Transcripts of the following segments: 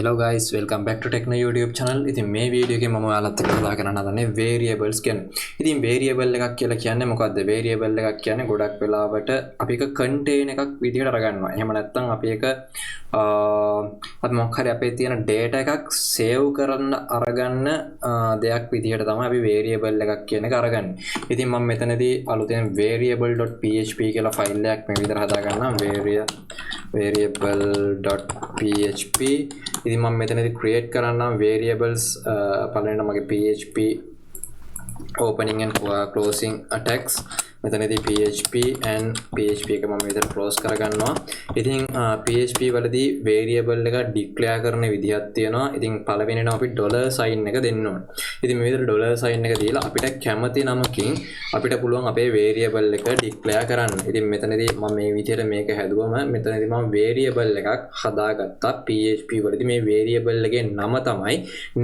Hello guys, welcome back to Techno YouTube channel. ඉතින් මේ video එකේ මම ඔයාලත් එක්ක කතා කරන්න හදන්නේ variables ගැන. ඉතින් variable එකක් කියලා කියන්නේ මොකද්ද? variable එකක් කියන්නේ ගොඩක් වෙලාවට අපි එක contain එකක් විදිහට අරගන්නවා. එහෙම නැත්නම් අපි එක අපි මොකක් හරි අපේ තියෙන data එකක් save කරන්න අරගන්න දෙයක් විදිහට තමයි අපි variable එකක් කියන එක අරගන්නේ. ඉතින් මම මෙතනදී අලුතෙන් variable.php කියලා ෆයිල් එකක් මේ විදිහට හදා ගන්නවා. variable.php ඉතින් මම මෙතනදී create කරන්නම් variables පළවෙනිට මගේ PHP opening and closing tags මෙතනදී PHP and PHP එක මම විතර close කරගන්නවා. ඉතින් PHP වලදී variable එක declare කරන විදිහක් තියෙනවා. ඉතින් පළවෙනිට අපි $sign එක දෙන්න ඕනේ. ඉතින් මේ විදිහට $sign එක දීලා අපිට කැමති නමකින් අපිට පුළුවන් අපේ variable එක declare කරන්න. ඉතින් මෙතනදී මම මේ විදිහට මේක හැදුවම මෙතනදී මම variable එකක් හදාගත්තා. PHP වලදී මේ variable එකේ නම තමයි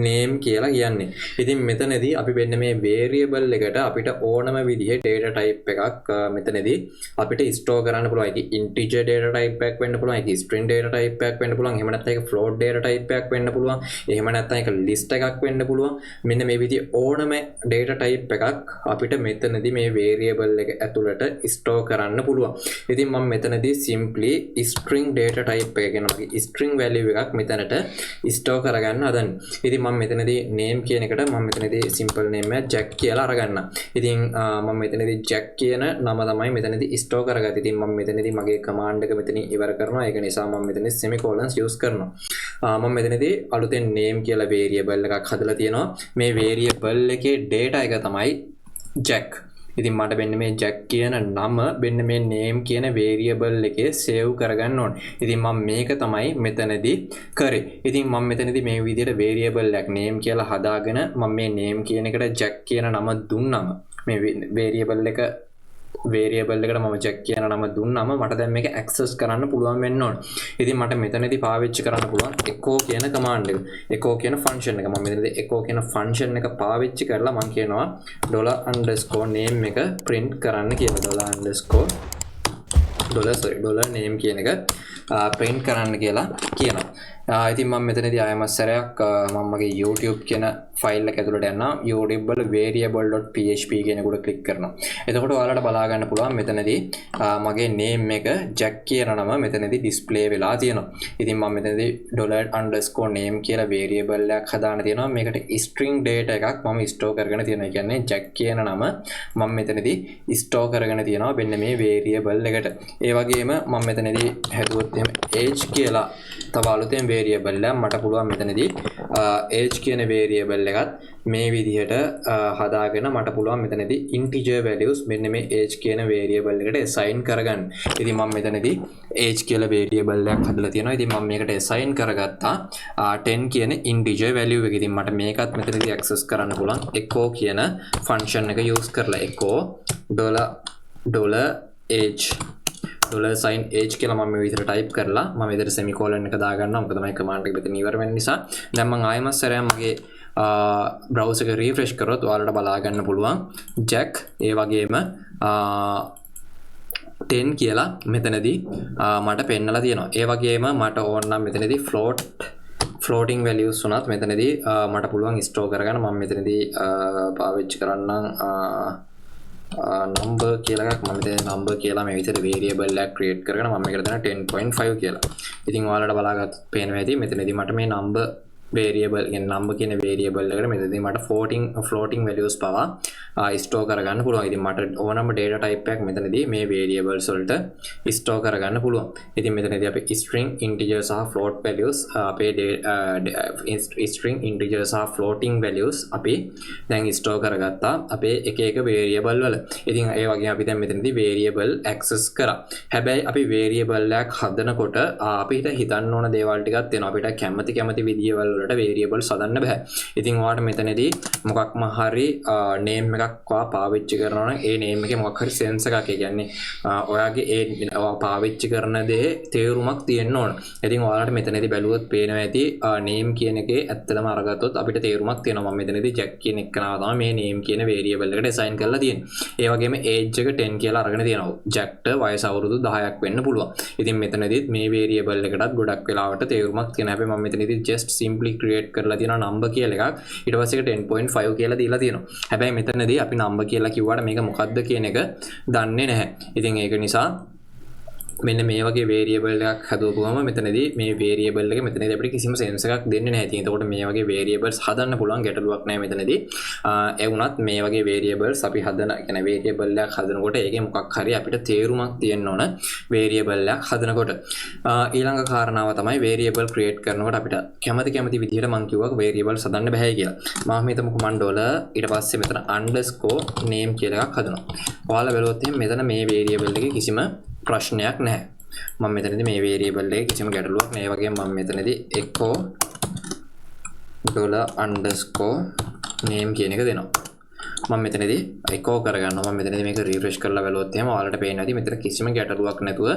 name කියලා කියන්නේ. ඉතින් මෙතනදී අපි වෙන්නේ මේ variable එකට අපිට ඕනම විදිහේ data type එකක් මෙතනදී අපිට store කරන්න පුළුවන්. ඒක integer data type එකක් වෙන්න පුළුවන්, ඒක string data type එකක් වෙන්න පුළුවන්, එහෙම නැත්නම් ඒක float data type එකක් වෙන්න පුළුවන්, එහෙම නැත්නම් ඒක list එකක් වෙන්න පුළුවන්. මෙන්න මේ විදිහේ ඕනම data type එකක් අපිට මෙතනදී මේ variable එක ඇතුළට store කරන්න පුළුවන්. ඉතින් මම මෙතනදී simply string data type එක කියන මගේ string value එකක් මෙතනට store කරගන්න හදන්නේ. ඉතින් මම මෙතනදී name කියන එකට මම මෙතනදී simple name එක jack කියලා අරගන්නම්. ඉතින් මම මෙතනදී jack කියන නම තමයි මෙතනදී store කරගත්තේ. ඉතින් මම මෙතනදී මගේ command එක මෙතනින් ඉවර කරනවා. ඒක නිසා මම මෙතනදී semicolons use කරනවා. මම මෙතනදී අලුතෙන් name කියලා variable එකක් හදලා තියෙනවා. මේ variable එකේ data එක තමයි jack. ඉතින් මට මෙන්න මේ jack කියන නම මෙන්න මේ name කියන variable එකේ save කරගන්න ඕනේ. ඉතින් මම මේක තමයි මෙතනදී කරේ. ඉතින් මම මෙතනදී මේ විදිහට variable එකක් name කියලා හදාගෙන මම මේ name කියන එකට jack කියන නම දුන්නම මේ variable එකට මම jack කියන නම දුන්නම මට දැන් මේක access කරන්න පුළුවන් වෙන්න ඕනේ. ඉතින් මට මෙතනදී පාවිච්චි කරන්න පුළුවන් echo කියන command එක. echo කියන function එක. මම මෙතනදී echo කියන function එක පාවිච්චි කරලා මම කියනවා $_name එක print කරන්න කියලා. $name කියන එක print කරන්න කියලා කියනවා. ඉතින් මම මෙතනදී ආයම සැරයක් මම මගේ YouTube කියන ෆයිල් එක ඇතුළට යනවා. YouTube වල variable.php කියන එකට ක්ලික් කරනවා. එතකොට ඔයාලට බලා ගන්න පුළුවන් මෙතනදී මගේ name එක jack කියන නම මෙතනදී display වෙලා තියෙනවා. ඉතින් මම මෙතනදී $_name කියලා variable එකක් හදාන තියෙනවා. මේකට string data එකක් මම store කරගෙන තියෙනවා. ඒ කියන්නේ jack කියන නම මම මෙතනදී store කරගෙන තියෙනවා මෙන්න මේ variable එකට. ඒ වගේම මම මෙතනදී හැදුවොත් එහෙම age කියලා තව අලුතෙන් variable එක මට පුළුවන් මෙතනදී age කියන variable එකත් මේ විදිහට හදාගෙන මට පුළුවන් මෙතනදී integer values මෙන්න මේ age කියන variable එකට assign කරගන්න. ඉතින් මම මෙතනදී age කියලා variable එකක් හදලා තියෙනවා. ඉතින් මම මේකට assign කරගත්තා 10 කියන integer value එක. ඉතින් මට මේකත් මෙතනදී access කරන්න පුළුවන් echo කියන function එක use කරලා echo $age $sign age කියලා මම මේ විදිහට type කරලා මම විදිහට semicolon එක දාගන්නවා. මොකද මම command එක මෙතන ඉවර වෙන නිසා. දැන් මම ආයෙම සැරයක් මගේ browser එක refresh කරොත් ඔයාලට බලා ගන්න පුළුවන් jack ඒ වගේම 10 කියලා මෙතනදී මට පෙන්නලා තියෙනවා. ඒ වගේම මට ඕන නම් මෙතනදී floating values උනත් මෙතනදී මට පුළුවන් store කරගන්න. මම මෙතනදී පාවිච්චි කරන්නම් number කියලා එකක්. මම මෙතන number කියලා මේ විදිහට variable එකක් create කරගෙන මම මේකට දාන 10.5 කියලා. ඉතින් ඔයාලට බලාගත්තොත් පේනවා ඇති මෙතනදී මට මේ number variable කියන number කියන variable එකට මෙතනදී මට floating values පවා store කරගන්න පුළුවන්. ඉතින් මට ඕනම data type එකක් මෙතනදී මේ variables වලට store කරගන්න පුළුවන්. ඉතින් මෙතනදී අපි string integer සහ float values අපේ string integer සහ floating values අපි දැන් store කරගත්තා අපේ එක එක variable වල. ඉතින් ඒ වගේම අපි දැන් මෙතනදී variable access කරා. හැබැයි අපි variable එකක් හදනකොට අපිට හිතන්න ඕන දේවල් ටිකක් තියෙනවා. අපිට කැමති විදිහවල වලට variables හදන්න බෑ. ඉතින් ඔයාලට මෙතනදී මොකක්ම හරි name එකක් ඔයා පාවිච්චි කරනවා නම් ඒ name එකේ මොකක් හරි sense එකක් ඒ කියන්නේ ඔයාගේ ඒ ඔයා පාවිච්චි කරන දේ තේරුමක් තියෙන්න ඕන. ඉතින් ඔයාලට මෙතනදී බැලුවොත් පේනවා ඇති name කියන එකේ ඇත්තටම අරගත්තොත් අපිට තේරුමක් තියෙනවා. මම මෙතනදී jack කියන එක කරනවා තමයි මේ name කියන variable එකට assign කරලා තියෙන්නේ. ඒ වගේම age එක 10 කියලා අරගෙන තියෙනවා. jackට වයස අවුරුදු 10ක් වෙන්න පුළුවන්. ඉතින් මෙතනදිත් මේ variable එකටත් ගොඩක් වෙලාවට තේරුමක් තියෙනවා. හැබැයි මම මෙතනදී just simply create කරලා තියෙනවා number කියලා එකක්. ඊට පස්සේ ඒක 10.5 කියලා දීලා තියෙනවා. හැබැයි මෙතනදී අපි number කියලා කිව්වට මේක මොකක්ද කියන එක දන්නේ නැහැ. ඉතින් ඒක නිසා මෙන්න මේ වගේ variable එකක් හදවපුවම මෙතනදී මේ variable එක මෙතනදී අපිට කිසිම sense එකක් දෙන්නේ නැහැ. ඉතින් එතකොට මේ වගේ variables හදන්න පුළුවන් ගැටලුවක් නැහැ මෙතනදී. ඒ වුණත් මේ වගේ variables අපි හදන يعني variable එකක් හදනකොට ඒකේ මොකක් හරි අපිට තේරුමක් තියෙන්න ඕන variable එකක් හදනකොට. ඊළඟ කාරණාව තමයි variable create කරනකොට අපිට කැමති විදිහට මම කිව්වා variables හදන්න බෑ කියලා. මම හිතමුකෝ මම $, ඊට පස්සේ මෙතන underscore name කියලා එකක් හදනවා. ඔයාලා බලුවොත් මෙතන මේ variable එකේ කිසිම ප්‍රශ්නයක් නැහැ. මම මෙතනදී මේ variable එකේ කිසිම ගැටලුවක් නැහැ. ඒ වගේම මම මෙතනදී echo $_name කියන එක දෙනවා. මම මෙතනදී echo කරගන්නවා. මම මෙතනදී මේක refresh කරලා බලුවොත් එහෙම ඔයාලට පේනවා ඇති මෙතන කිසිම ගැටලුවක් නැතුව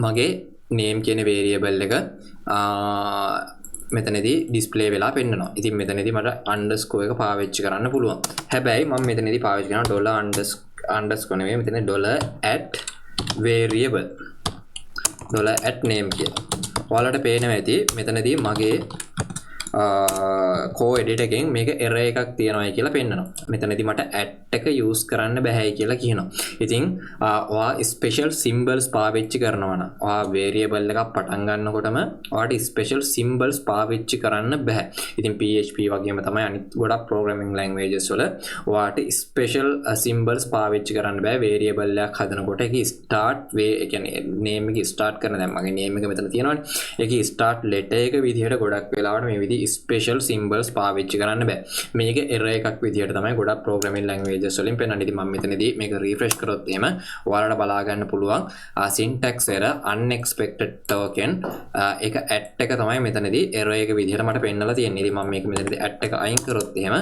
මගේ name කියන variable එක මෙතනදී display වෙලා පෙන්නනවා. ඉතින් මෙතනදී මට underscore එක පාවිච්චි කරන්න පුළුවන්. හැබැයි මම මෙතනදී පාවිච්චි කරනවා $_ නෙවෙයි මෙතන $@variable $@name කියලා. ඔයාලට පේනවා ඇති මෙතනදී මගේ කෝ එඩිට් එකෙන් මේක error එකක් තියෙනවා කියලා පෙන්නනවා. මෙතනදී මට එක use කරන්න බෑයි කියලා කියනවා. ඉතින් ඔයා special symbols පාවිච්චි කරනවා නම් ඔයා variable එකක් පටන් ගන්නකොටම ඔයාට special symbols පාවිච්චි කරන්න බෑ. ඉතින් PHP වගේම තමයි අනිත් ගොඩක් programming languages වල ඔයාට special symbols පාවිච්චි කරන්න බෑ variable එකක් හදනකොට. ඒකේ start way ඒ කියන්නේ name එක start කරන දැන් මගේ name එක මෙතන තියෙනවානේ. ඒකේ start letter එක විදිහට ගොඩක් වෙලාවට මේ විදිහ special symbols පාවිච්චි කරන්න බෑ. මේක error එකක් විදිහට තමයි ගොඩක් programming languages වලින් පෙන්වන්නේ. ඉතින් මම මෙතනදී මේක refresh කරොත් එහෙම ඔයාලට බලා ගන්න පුළුවන් syntax error unexpected token ඒක at එක තමයි මෙතනදී error එක විදිහට මට පෙන්නලා තියෙන්නේ. ඉතින් මම මේක මෙතනදී at එක අයින් කරොත් එහෙම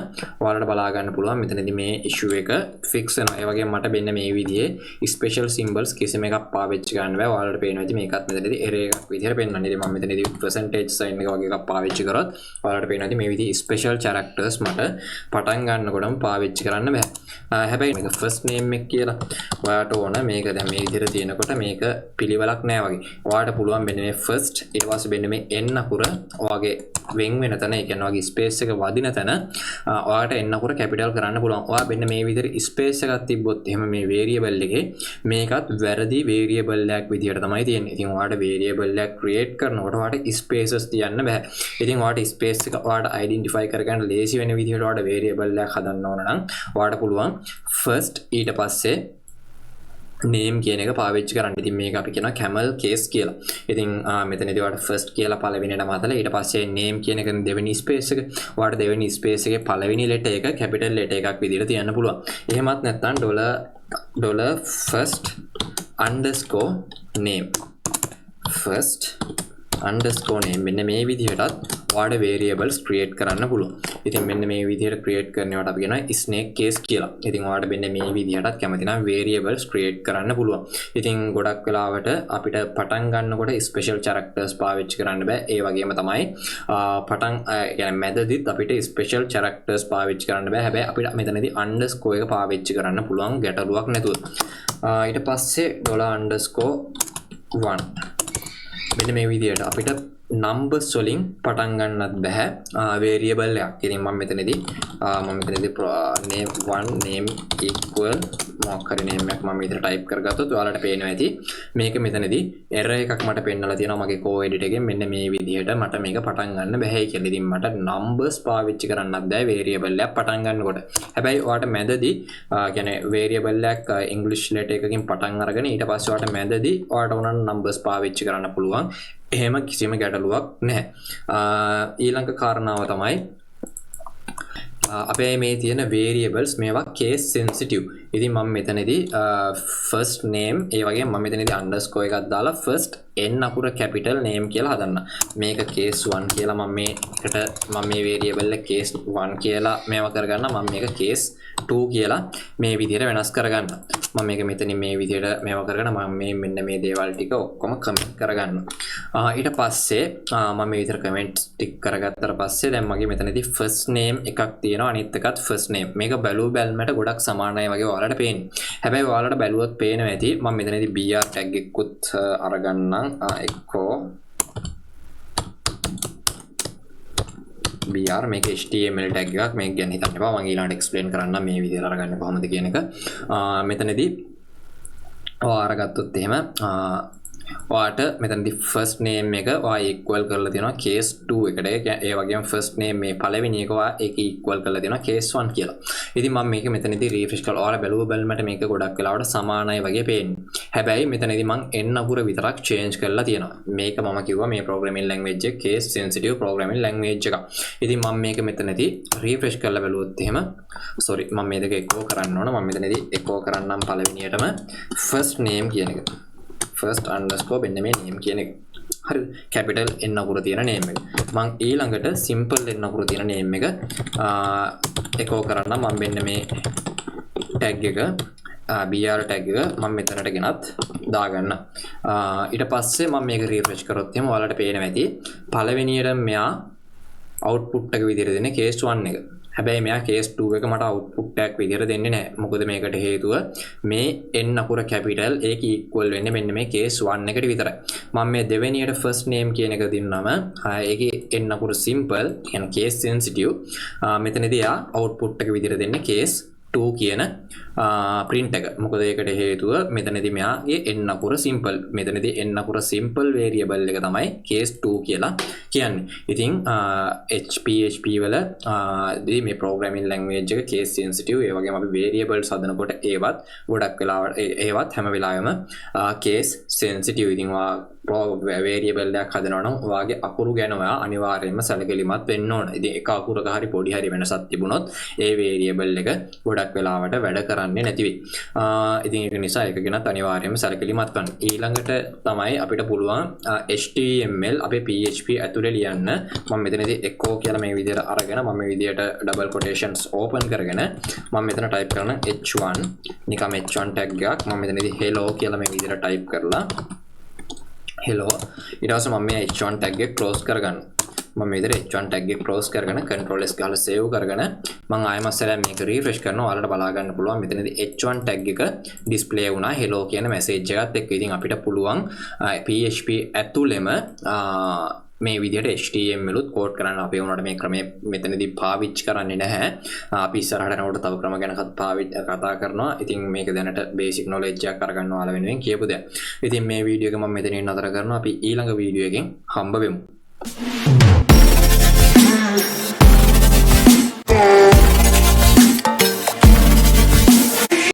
ඔයාලට බලා ගන්න පුළුවන් මෙතනදී මේ issue එක fix වෙනවා. ඒ වගේම මට මෙන්න මේ විදිහේ special symbols කිසිම එකක් පාවිච්චි කරන්න බෑ. ඔයාලට පේනවා ඉතින් මේකත් මෙතනදී error එකක් විදිහට පෙන්වන්නේ. ඉතින් මම මෙතනදී percentage sign එක වගේ එකක් පාවිච්චි කරොත් ඔයාලට පේනවා ඉතින් මේ විදිහේ special characters මට පටන් ගන්නකොටම පාවිච්චි කරන්න බෑ. හැබැයි මේක first name එක කියලා ඔයාට ඕන මේක දැන් මේ විදිහට තියෙනකොට මේක පිළිවෙලක් නෑ වගේ. ඔයාට පුළුවන් මෙන්න මේ first ඊට පස්සේ මෙන්න මේ n අකුර ඔයාගේ වෙන් වෙන තැන ඒ කියන්නේ ඔයාගේ space එක වදින තැන ඔයාට n අකුර capital කරන්න පුළුවන්. ඔයා මෙන්න මේ විදිහට space එකක් තිබ්බොත් එහෙම මේ variable එකේ මේකත් වැරදි variable එකක් විදිහට තමයි තියෙන්නේ. ඉතින් ඔයාට variable එකක් create කරනකොට ඔයාට spaces තියන්න බෑ. ඉතින් ඔයාට space එක ඔයාට identify කරගන්න ලේසි වෙන විදිහට ඔයාට variable එකක් හදන්න ඕන නම් ඔයාට පුළුවන් first ඊට පස්සේ name කියන එක පාවිච්චි කරන්න. ඉතින් මේක අපි කියනවා camel case කියලා. ඉතින් මෙතනදී ඔයාලට first කියලා පළවෙනි නම හදලා ඊට පස්සේ name කියන එක දෙවෙනි space එක. ඔයාලට දෙවෙනි space එකේ පළවෙනි letter එක capital letter එකක් විදිහට තියන්න පුළුවන්. එහෙමත් නැත්නම් $first underscore name first underscore name මෙන්න මේ විදිහටත් ඔයාලට variables create කරන්න පුළුවන්. ඉතින් මෙන්න මේ විදිහට create කරනවට අපි කියනවා snake case කියලා. ඉතින් ඔයාලට මෙන්න මේ විදිහටත් කැමති නම් variables create කරන්න පුළුවන්. ඉතින් ගොඩක් වෙලාවට අපිට පටන් ගන්නකොට special characters පාවිච්චි කරන්න බෑ. ඒ වගේම තමයි පටන් يعني මැදදිත් අපිට special characters පාවිච්චි කරන්න බෑ. හැබැයි අපිට මෙතනදී underscore එක පාවිච්චි කරන්න පුළුවන් ගැටලුවක් නැතුව. ඊට පස්සේ $1 මෙන්න මේ විදිහට අපිට numbers වලින් පටන් ගන්නත් බෑ variable එකක්. ඉතින් මම මෙතනදී name 1 name equal මොකක් හරි name එකක් මම විතර type කරගත්තොත් ඔයාලට පේනවා ඇති මේක මෙතනදී error එකක් මට පෙන්නලා තියෙනවා මගේ code edit එකෙන් මෙන්න මේ විදිහට මට මේක පටන් ගන්න බෑ කියලා. ඉතින් මට numbers පාවිච්චි කරන්නත් බෑ variable එකක් පටන් ගන්නකොට. හැබැයි ඔයාලට මැදදී කියන්නේ variable එකක් English letter එකකින් පටන් අරගෙන ඊට පස්සේ ඔයාලට මැදදී ඔයාලට උනන numbers පාවිච්චි කරන්න පුළුවන්. එහෙම කිසිම ගැටලුවක් නැහැ. ඊළඟ කාරණාව තමයි අපේ මේ තියෙන variables මේවා case sensitive. ඉතින් මම මෙතනදී first name ඒ වගේම මම මෙතනදී underscore එකක් දාලා first n අකුර capital name කියලා හදන්න. මේක case 1 කියලා මම මේ variable එක case 1 කියලා මේවා කරගන්න. මම මේක case 2 කියලා මේ විදිහට වෙනස් කරගන්න. මම මේක මෙතනින් මේ විදිහට මේවා කරගෙන මම මෙන්න මේ දේවල් ටික ඔක්කොම කමෙන්ට් කරගන්න. ඊට පස්සේ මම මේ විදිහට කමෙන්ට් ටික කරගත්තට පස්සේ දැන් මගේ මෙතනදී first name එකක් තියෙනවා අනිත් එකත් first name. මේක බැලුමට ගොඩක් සමානයි වගේ ඔයාලට පේන්නේ. හැබැයි ඔයාලට බැලුවොත් පේනවා ඇති මම මෙතනදී br tag එකකුත් අරගන්නම්. එක්කෝ br මේක html tag එකක් මේක ගැන හිතන්න එපා. මම ඊළඟට explain කරන්නම් මේ විදිහට අරගන්න කොහොමද කියන එක. මෙතනදී ඔයා අරගත්තොත් එහෙම ඔයාට මෙතනදී first name එක ඔයා equal කරලා තියෙනවා case 2 එකට. ඒ වගේම first name මේ පළවෙනි එක ඔයා ඒක equal කරලා තියෙනවා case 1 කියලා. ඉතින් මම මේක මෙතනදී refresh කරලා ඔයාලා බැලුමට මේක ගොඩක් වෙලාවට සමානයි වගේ පේන්නේ. හැබැයි මෙතනදී මම n අකුර විතරක් change කරලා තියෙනවා. මේක මම කිව්වා මේ programming language එක case sensitive programming language එකක්. ඉතින් මම මේක මෙතනදී refresh කරලා බැලුවොත් එහෙම sorry මම මේ දෙක echo කරන්න ඕන. මම මෙතනදී echo කරන්නම් පළවෙනියටම first name කියන එක. first underscore මෙන්න මේ name කියන එක. හරිද? capital n අකුර තියෙන name එක. මම ඊළඟට simple n අකුර තියෙන name එක echo කරන්න මම මෙන්න මේ tag එක br tag එක මම මෙතනට ගෙනත් දාගන්න. ඊට පස්සේ මම මේක refresh කරොත් එහෙම ඔයාලට පේනවා ඇති පළවෙනියට මෙයා output එක විදිහට දෙන්නේ case 1 එක. හැබැයි මෙයා case 2 එක මට output එකක් විදිහට දෙන්නේ නැහැ. මොකද මේකට හේතුව මේ n අකුර capital ඒක equal වෙන්නේ මෙන්න මේ case 1 එකට විතරයි. මම මේ දෙවෙනියට first name කියන එක දින්නම ඒකේ n අකුර simple කියන case sensitive මෙතනදී යා output එක විදිහට දෙන්නේ case 2 කියන print එක. මොකද ඒකට හේතුව මෙතනදී මෙයාගේ n අකුර simple. මෙතනදී n අකුර simple variable එක තමයි case 2 කියලා කියන්නේ. ඉතින් PHP වල මේ programming language එක case sensitive ඒ වගේම අපි variables හදනකොට ඒවත් ගොඩක් වෙලාවට ඒවත් හැම වෙලාවෙම case sensitive. ඉතින් variable එකක් හදනවා නම් ඔයාගේ අකුරු ගැන ඔයා අනිවාර්යයෙන්ම සැලකිලිමත් වෙන්න ඕන. ඉතින් එක අකුරක හරි පොඩි හරි වෙනසක් තිබුණොත් ඒ variable එක ගොඩක් වෙලාවට වැඩ කරන්නේ නැති වෙයි. ඉතින් ඒක නිසා ඒක ගැනත් අනිවාර්යයෙන්ම සැලකිලිමත් වෙන්න. ඊළඟට තමයි අපිට පුළුවන් HTML අපේ PHP ඇතුලේ ලියන්න. මම මෙතනදී echo කියලා මේ විදිහට අරගෙන මම මේ විදිහට double quotations open කරගෙන මම මෙතන type කරන h1 නිකම් h1 tag එකක් මම මෙතනදී hello කියලා මේ විදිහට type කරලා hello ඊට පස්සේ මම මේ h1 tag එක close කරගන්නවා. මම මේ විදිහට h1 tag එක close කරගෙන control s ගහලා save කරගෙන මම ආයෙම සැරයක් මේක refresh කරනවා. ඔයාලට බලා ගන්න පුළුවන් මෙතනදී h1 tag එක display වුණා hello කියන message එකත් එක්ක. ඉතින් අපිට පුළුවන් PHP ඇතුළෙම මේ විදිහට HTML උත් කෝඩ් කරන්න. අපි උනට මේ ක්‍රමය මෙතනදී පාවිච්චි කරන්නේ නැහැ. අපි ඉස්සරහට යනකොට තව ක්‍රම ගැන කතා කරනවා. ඉතින් මේක දැනට basic knowledge එකක් අරගන්න ඔයාලා වෙනුවෙන් කියපු දෙයක්. ඉතින් මේ වීඩියෝ එක මම මෙතනින් නතර කරනවා. අපි ඊළඟ වීඩියෝ එකෙන් හම්බ වෙමු.